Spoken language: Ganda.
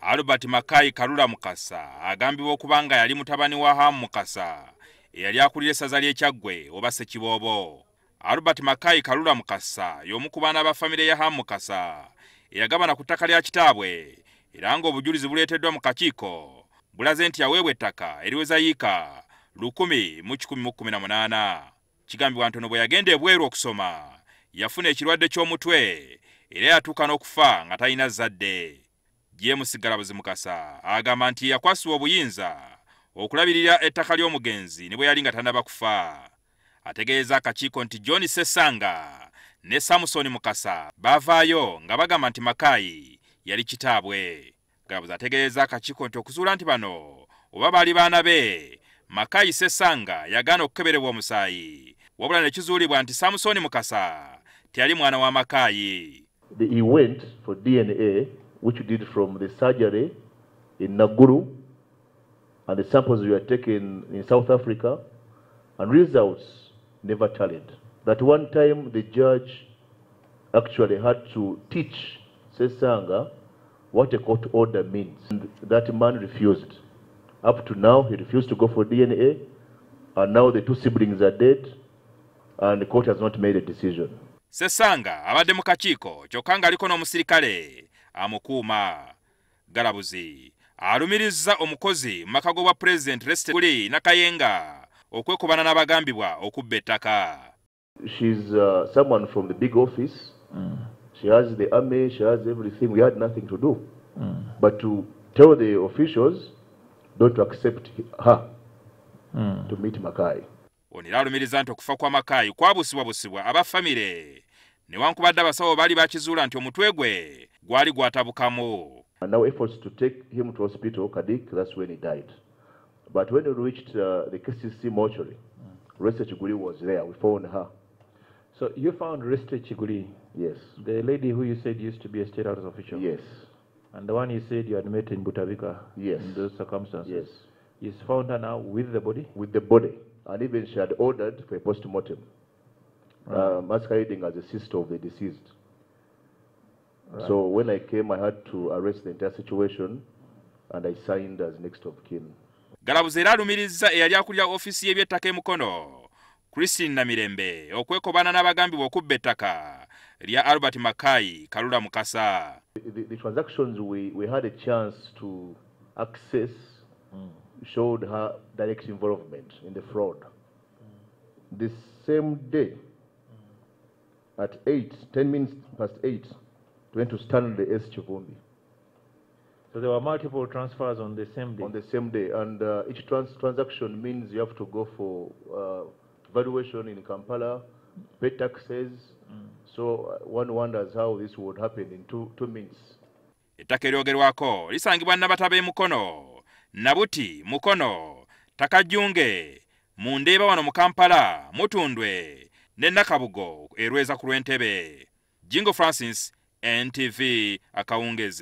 Albert Mackay Kalula Mukasa agambibwa okuba nga yali mutabani wa Mukasa eyali akulira essaza ly'Ekyaggwe oba Ssekiboobo. Albert Mackay Kalula Mukasa y'omu ku baana ba famire ya Mukasa eyagabana ku ttaka lya kitaawe era ng'obujulizi buleeteddwa mu kakiiko bulaze nti yaweebwa ettaka eriweza yiika 10,118. Kigambibwa ntono bwe yagenda ebweru okusoma yafuna ekirwadde ky'omutwe era yatuuka n'okufa nga talina zadde. James Galabuzi Mukasa agamba nti yakwasibwa obuyinza okulabirira ettaka ly'omugenzi ne bwe yali nga tannaba kufa. Ategeeza akakiiko nti John Sesanga ne Samson Mukasa bavaayo nga bagamba nti Mackay yali kitaabwe. Galabuzi ategeeza akakiiko nti okuzuula nti bano oba baali baana be, Mackay Sesanga yagaana okukeberebwa omusaayi, wabula ne kizuulibwa nti Samson Mukasa teyali mwana wa Mackay. He went for DNA, which we did from the surgery in Naguru, and the samples were taken in South Africa, and results never tallied. That one time the judge actually had to teach Sesanga what a court order means, and that man refused. Up to now, he refused to go for DNA, and now the two siblings are dead, and the court has not made a decision. Sesanga abadde mu kakiiko kyokka ng'aliko n'omusirikale amukuuma. Galabuzi alumiriza omukozi mu maka g'obwa President Resty Nakiguli Nakayenga okwekobaana nabagambibwa okubba ettaka. She's someone from the big office. She has the army, she has everything. We had nothing to do but to tell the officials not to accept her to meet Mackay. Onera alumiriza nti okufa kwa Mackay kwabusibwabusibwa abafamire newankubadde abasawo baali bakizuula nti omutwe gwe gwali gwatabukamu. And now efforts to take him to hospital, Kadik, that's when he died. But when we reached the KCC mortuary, Resty Nakiguli was there. We found her. So you found Resty Nakiguli? Yes. The lady who you said used to be a Statehouse official? Yes. And the one you said you had met in Butabika? Yes. In those circumstances? Yes. You found her now with the body? With the body. And even she had ordered for a post-mortem, masquerading as a sister of the deceased. Right. So when I came, I had to arrest the entire situation, and I signed as next of kin. Galabuzi era alumiriza eyali akulira ofisi y'ebyettaka emukono Catherine Bamugemereire okwekobaana nabagambibwa okubba ettaka lya Albert Mackay Kalula Mukasa. The transactions we had a chance to access showed her direct involvement in the fraud. The same day, at 10 minutes past 8, went to Stanley S. Chivumbi. So there were multiple transfers on the same day? On the same day, and each transaction means you have to go for valuation in Kampala, pay taxes. So one wonders how this would happen in two minutes. Ettaka eryogerwako lisangibwa Nabataba Mukono, Nabuti Mukono, Takajunge, Mundeeba wano mu Kampala, Mutundwe, ne Nakabugo erweza ku Lwentebe. Jingo Francis, NTV, Akawungeezi.